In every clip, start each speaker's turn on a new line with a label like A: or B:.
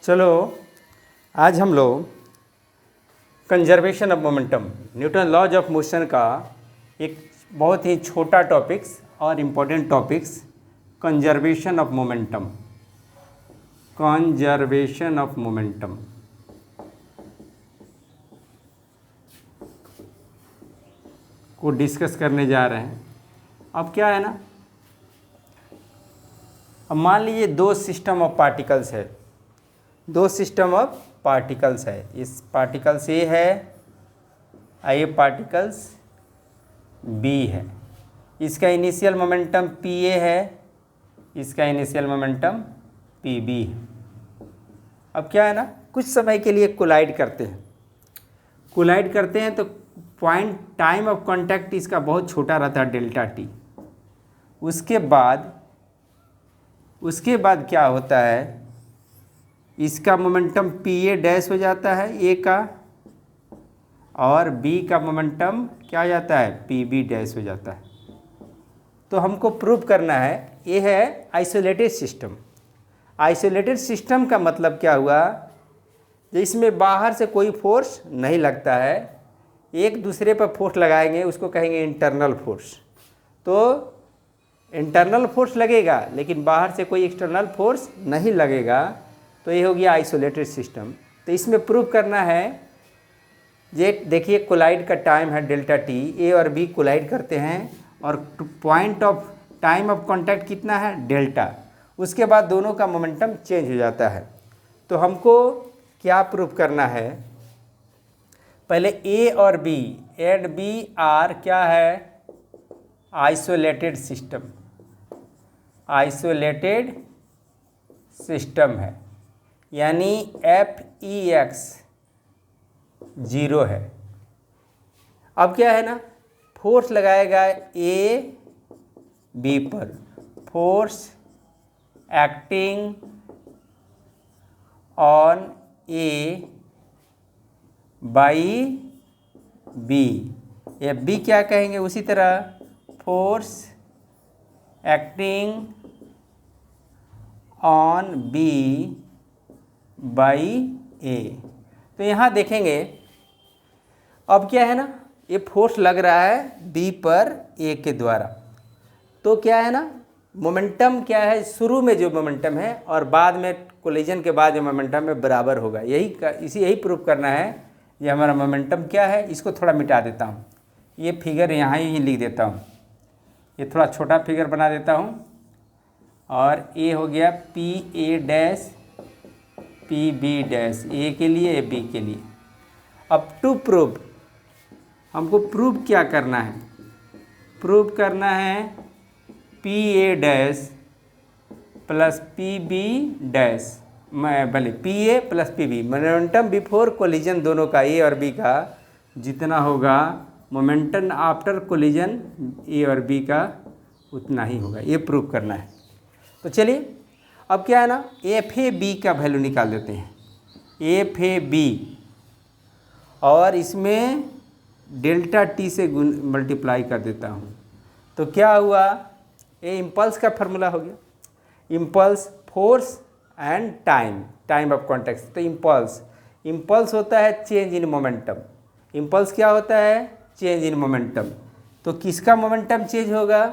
A: चलो आज हम लोग conservation of momentum, Newton laws of motion का एक बहुत ही छोटा टॉपिक्स और important topics conservation of momentum को डिस्कस करने जा रहे हैं। अब क्या है ना, अब मान लीजिए दो सिस्टम ऑफ पार्टिकल्स है, इस पार्टिकल्स ए है, ये पार्टिकल्स बी है। इसका इनिशियल मोमेंटम पी ए है, इसका इनिशियल मोमेंटम पी बी है। अब क्या है ना, कुछ समय के लिए कोलाइड करते हैं तो पॉइंट टाइम ऑफ कांटेक्ट इसका बहुत छोटा रहता है, डेल्टा टी। उसके बाद क्या होता है, इसका मोमेंटम पी ए डैश हो जाता है ए का, और बी का मोमेंटम क्या हो जाता है, पी बी डैश हो जाता है। तो हमको प्रूव करना है, ये है आइसोलेटेड सिस्टम का मतलब क्या हुआ, जिसमें बाहर से कोई फोर्स नहीं लगता है, एक दूसरे पर फोर्स लगाएंगे उसको कहेंगे इंटरनल फोर्स। तो इंटरनल फोर्स लगेगा लेकिन बाहर से कोई एक्सटर्नल फोर्स नहीं लगेगा, तो ये हो गया आइसोलेटेड सिस्टम। तो इसमें प्रूव करना है, ये देखिए कोलाइड का टाइम है डेल्टा टी, ए और बी कोलाइड करते हैं और point of time of contact कितना है, डेल्टा। उसके बाद दोनों का मोमेंटम चेंज हो जाता है। तो हमको क्या प्रूव करना है, पहले ए और बी एंड बी आर क्या है, आइसोलेटेड सिस्टम है, यानी एफ ई एक्स 0 है। अब क्या है ना, फोर्स लगाएगा ए बी पर, force acting on A by B, या बी क्या कहेंगे उसी तरह, force acting on B by A. तो यहाँ देखेंगे अब क्या है ना, ये फोर्स लग रहा है बी पर ए के द्वारा। तो क्या है ना, मोमेंटम क्या है, शुरू में जो मोमेंटम है और बाद में कोलिजन के बाद जो मोमेंटम है बराबर होगा। यही प्रूफ करना है। ये हमारा मोमेंटम क्या है, इसको थोड़ा मिटा देता हूँ, ये फिगर यहाँ ही लिख देता हूँ, ये थोड़ा छोटा फिगर बना देता हूँ। और ए हो गया P A dash P B dash, A के लिए बी के लिए। अब टू प्रूव, हमको प्रूव क्या करना है, प्रूव करना है P A dash plus P B dash, भले P A plus P B, momentum before collision दोनों का, ए और बी का जितना होगा, मोमेंटम आफ्टर कोलिजन ए और बी का उतना ही होगा। ये प्रूव करना है। तो चलिए अब क्या है ना, एफ ए बी का वैल्यू निकाल देते हैं, एफ ए बी, और इसमें डेल्टा टी से मल्टीप्लाई कर देता हूँ। तो क्या हुआ, ये इम्पल्स का फार्मूला हो गया, impulse force and time of contact. तो इम्पल्स होता है चेंज इन मोमेंटम, इम्पल्स क्या होता है, चेंज इन मोमेंटम। तो किसका मोमेंटम चेंज होगा,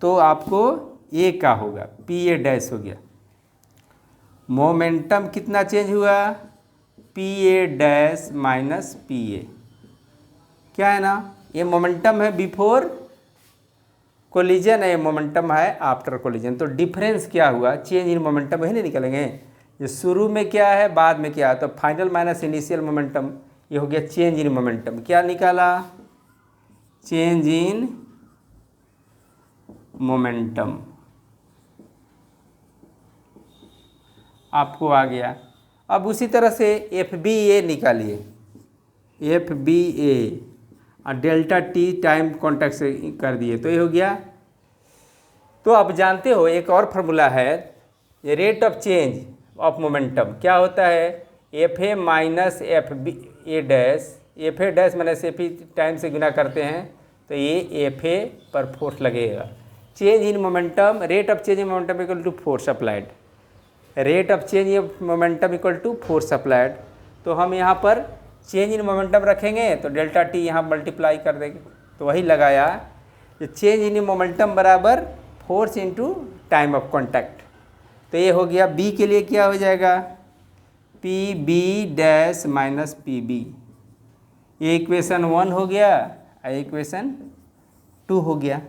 A: तो आपको ए का होगा, पी ए डैश हो गया। मोमेंटम कितना चेंज हुआ, P A dash minus P ए। क्या है ना, ये मोमेंटम है बिफोर कोलिजन, ये मोमेंटम है आफ्टर कोलिजन। तो डिफरेंस क्या हुआ, चेंज इन मोमेंटम, वही नहीं निकलेंगे, ये शुरू में क्या है बाद में क्या है। तो फाइनल माइनस इनिशियल मोमेंटम, ये हो गया चेंज इन मोमेंटम। क्या निकाला, चेंज इन मोमेंटम आपको आ गया। अब उसी तरह से एफ बी ए निकालिए, एफ बी ए और डेल्टा टी टाइम कांटेक्ट से कर दिए, तो ये हो गया। तो आप जानते हो एक और फार्मूला है, ये rate of change of momentum क्या होता है, F A minus F B A dash, F A dash minus F E time से गुना करते हैं, तो ये एफ ए पर फोर्स लगेगा। Change in momentum, rate of change in momentum equal to force applied. Rate of change in momentum equal to force applied. तो हम यहाँ पर चेंज इन मोमेंटम रखेंगे तो डेल्टा टी यहाँ मल्टीप्लाई कर देंगे, तो वही लगाया कि चेंज इन मोमेंटम बराबर force into time of contact. तो ये हो गया बी के लिए क्या हो जाएगा, P B dash minus P B. ये इक्वेशन 1 हो गया और इक्वेशन 2 हो गया।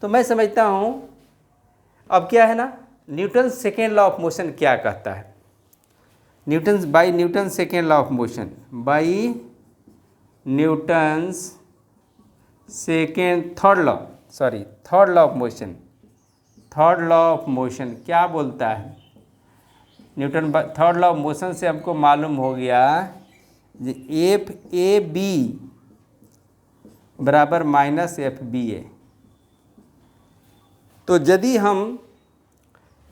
A: तो मैं समझता हूँ अब क्या है ना, Newton second law of motion क्या कहता है। Newton second law of motion, by Newton's second third law of motion, third law of motion क्या बोलता है। Newton third law of motion से हमको मालूम हो गया एफ ए बी बराबर माइनस एफ बी ए। तो यदि हम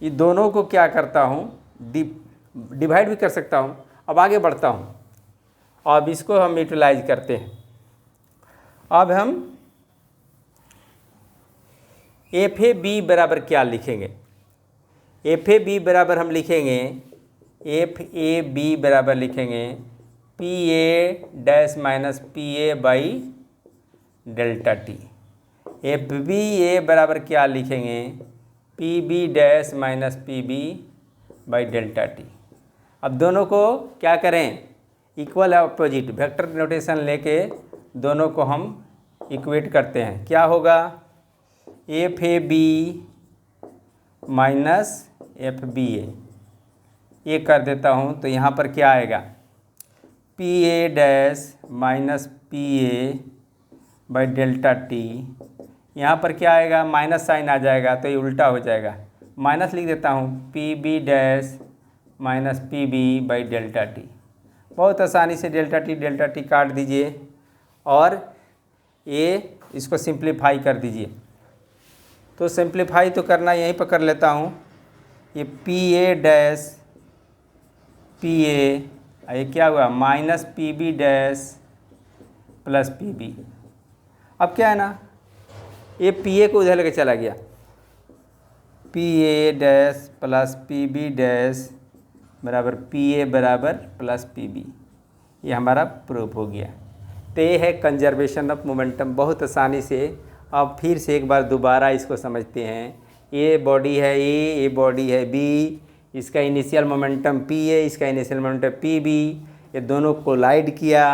A: ये दोनों को क्या करता हूँ, डिवाइड भी कर सकता हूँ। अब आगे बढ़ता हूँ, अब इसको हम यूटिलाइज करते हैं। अब हम एफ ए बी बराबर क्या लिखेंगे, एफ ए बी बराबर हम लिखेंगे, एफ ए बी बराबर लिखेंगे P A dash minus P A by delta T. F B A बराबर क्या लिखेंगे, P B dash minus P B by delta T. अब दोनों को क्या करें, इक्वल अपोजिट वेक्टर नोटेशन लेके दोनों को हम इक्वेट करते हैं। क्या होगा, F A B minus F B A, ये कर देता हूँ। तो यहाँ पर क्या आएगा, P A dash minus P A by delta T. यहाँ पर क्या आएगा, माइनस साइन आ जाएगा तो ये उल्टा हो जाएगा, माइनस लिख देता हूँ, P B dash minus P B by delta T. बहुत आसानी से डेल्टा टी काट दीजिए और ये इसको सिंप्लीफाई कर दीजिए। तो सिंप्लीफाई तो करना यहीं पर कर लेता हूँ, ये P A dash P A, ये क्या हुआ minus P B dash plus P B. अब क्या है ना, ये पी ए को उधर लेके चला गया, P A dash plus P B dash बराबर पी ए बराबर प्लस पी बी। ये हमारा प्रूफ हो गया। तो ये है कंजर्वेशन ऑफ मोमेंटम। बहुत आसानी से अब फिर से एक बार दोबारा इसको समझते हैं। ये बॉडी है ए, ये बॉडी है बी, इसका इनिशियल मोमेंटम पी ए, इसका इनिशियल मोमेंटम पी बी, ये दोनों कोलाइड किया।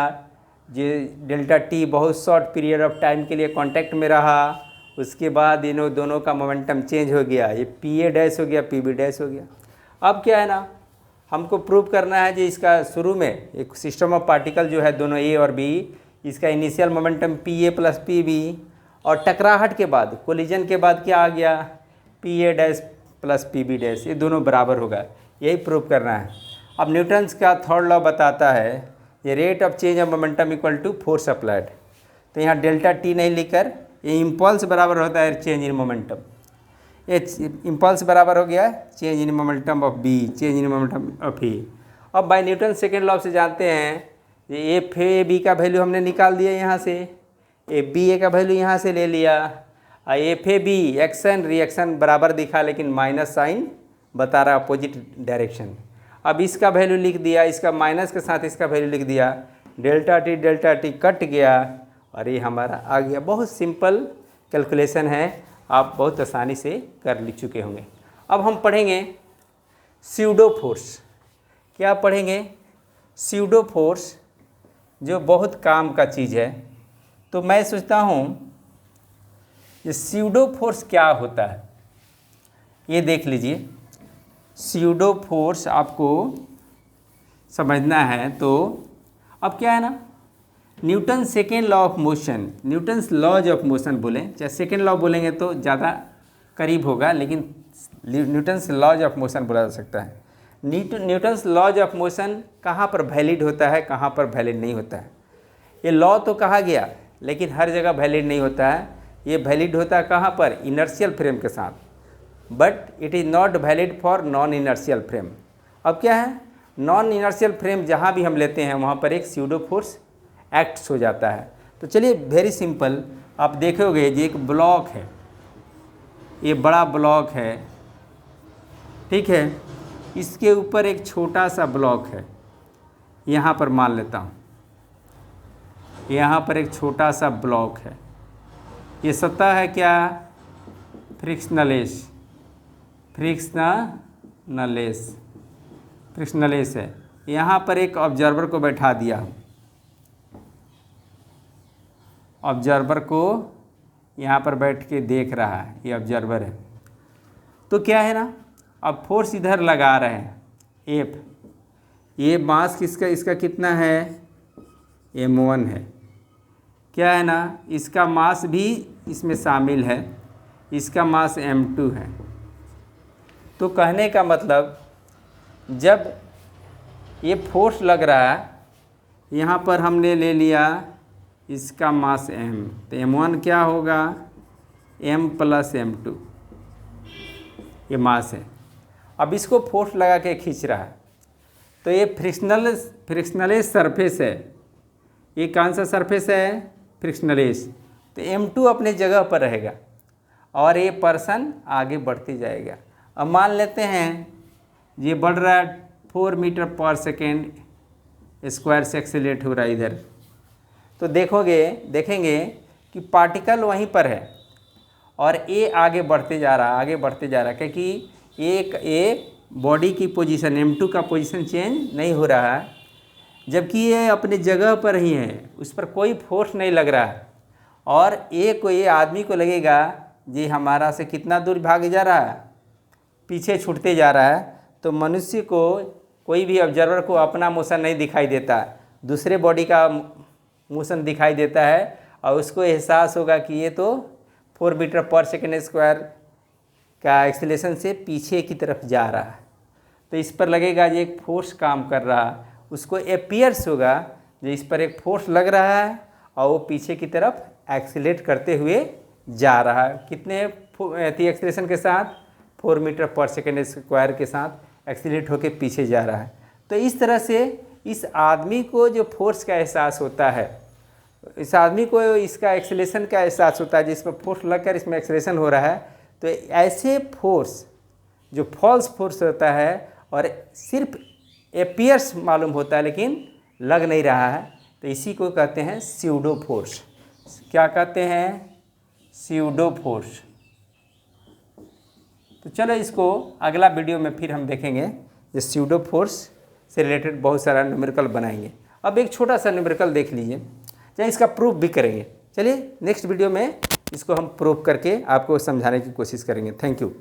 A: ये डेल्टा टी बहुत शॉर्ट पीरियड ऑफ टाइम के लिए कांटेक्ट में रहा, उसके बाद इन्हों दोनों का मोमेंटम चेंज हो गया, ये पी ए डैश हो गया, पी बी डैश हो गया। अब क्या है ना, हमको प्रूव करना है कि इसका शुरू में एक सिस्टम ऑफ पार्टिकल जो है दोनों ए और बी, इसका initial momentum P A plus P B, और टकराहट के बाद कोलिजन के बाद क्या आ गया, P A dash plus P B dash, ये दोनों बराबर होगा। यही प्रूव करना है। अब न्यूटन्स का थर्ड लॉ बताता है ये rate of change of momentum equal to force applied. तो यहाँ डेल्टा टी नहीं लिखकर ये इम्पल्स बराबर होता है चेंज इन मोमेंटम। ये इम्पल्स बराबर हो गया change in momentum of B, change in momentum of A. अब बाय न्यूटन सेकेंड लॉ से जानते हैं ये एफ ए बी का वैल्यू हमने निकाल दिया यहाँ से, एफ बी ए का वैल्यू यहाँ से ले लिया। F A B action reaction बराबर दिखा लेकिन माइनस साइन बता रहा अपोजिट डायरेक्शन। अब इसका वैल्यू लिख दिया, इसका माइनस के साथ इसका वैल्यू लिख दिया, डेल्टा टी कट गया और ये हमारा आ गया। बहुत सिंपल कैलकुलेशन है, आप बहुत आसानी से कर लिख चुके होंगे। अब हम पढ़ेंगे स्यूडो फोर्स। क्या पढ़ेंगे, स्यूडो फोर्स, जो बहुत काम का चीज़ है। तो मैं सोचता हूँ ये स्यूडो फोर्स क्या होता है, ये देख लीजिए। स्यूडो फोर्स आपको समझना है। तो अब क्या है ना, Newton second law of motion, Newton's laws of motion बोलें चाहे सेकेंड लॉ बोलेंगे तो ज़्यादा करीब होगा, लेकिन न्यूटन्स लॉज ऑफ मोशन बोला जा सकता है। न्यूटन्स लॉज ऑफ मोशन कहाँ पर वैलिड होता है, कहाँ पर वैलिड नहीं होता है। ये लॉ तो कहा गया लेकिन हर जगह वैलिड नहीं होता है। ये वैलिड होता है कहाँ पर, इनर्शियल फ्रेम के साथ, but it is not valid for non inertial frame. अब क्या है, नॉन इनर्शियल फ्रेम जहाँ भी हम लेते हैं वहाँ पर एक स्यूडो फोर्स एक्ट्स हो जाता है। तो चलिए वेरी सिंपल, आप देखोगे ये एक ब्लॉक है, ये बड़ा ब्लॉक है, ठीक है। इसके ऊपर एक छोटा सा ब्लॉक है, यहाँ पर मान लेता हूँ, यहाँ पर एक छोटा सा ब्लॉक है। ये सतह है क्या? फ्रिक्शनलेस, फ्रिक्शनलेस है। यहाँ पर एक ऑब्जर्वर को बैठा दिया हूँ, ऑब्जर्वर को यहाँ पर बैठ के देख रहा है, ये ऑब्जर्वर है। तो क्या है ना, अब फोर्स इधर लगा रहे हैं F, ये मास किसका, इसका कितना है? m1 है। क्या है ना, इसका मास भी इसमें शामिल है, इसका मास m2 है। तो कहने का मतलब जब ये फोर्स लग रहा है, यहाँ पर हमने ले लिया इसका मास m, तो m1 क्या होगा? m + m2, ये मास है। अब इसको फोर्स लगा के खींच रहा है, तो ये फ्रिक्शनलेस सरफेस है। ये कौन सा सरफेस है? फ्रिक्शनलेस। तो m2 अपने जगह पर रहेगा और ये पर्सन आगे बढ़ते जाएगा। अब मान लेते हैं ये बढ़ रहा है 4 मीटर/सेकेंड स्क्वायर से एक्सेलरेट हो रहा है इधर। तो देखेंगे कि पार्टिकल वहीं पर है और ये आगे बढ़ते जा रहा है, क्योंकि ये बॉडी की पोजीशन m2 का पोजीशन चेंज नहीं हो रहा है, जबकि ये अपने जगह पर ही है, उस पर कोई फोर्स नहीं लग रहा है। और ये आदमी को लगेगा जी हमारा से कितना दूर भाग जा रहा है, पीछे छूटते जा रहा है। तो मनुष्य को, कोई भी ऑब्जर्वर को अपना मोशन नहीं दिखाई देता, दूसरे बॉडी का मोशन दिखाई देता है और उसको एहसास होगा कि ये तो 4 मीटर/सेकेंड का एक्सीलरेशन से पीछे की तरफ जा रहा है। तो इस पर लगेगा ये एक फोर्स काम कर रहा है, उसको अपीयर्स होगा जो इस पर एक फोर्स लग रहा है और वो पीछे की तरफ एक्सीलरेट करते हुए जा रहा है। कितने एक्सीलरेशन के साथ? 4 मीटर/सेकेंड स्क्वायर के साथ एक्सीलरेट होकर पीछे जा रहा है। तो इस तरह से इस आदमी को जो फोर्स का एहसास होता है, इस आदमी को इसका एक्सीलरेशन का एहसास होता है, जिसमें फोर्स लगकर इसमें एक्सीलरेशन हो रहा है। तो ऐसे फोर्स जो फॉल्स फोर्स होता है और सिर्फ अपीयर्स मालूम होता है लेकिन लग नहीं रहा है, तो इसी को कहते हैं स्यूडो फोर्स। क्या कहते हैं? Pseudo force. तो चलो इसको अगला वीडियो में फिर हम देखेंगे, ये स्यूडो फोर्स से रिलेटेड बहुत सारा न्यूमेरिकल बनाएंगे। अब एक छोटा सा न्यूमेरिकल देख लीजिए, चाहे इसका प्रूफ भी करेंगे। चलिए नेक्स्ट वीडियो में इसको हम प्रूफ करके आपको समझाने की कोशिश करेंगे। Thank you.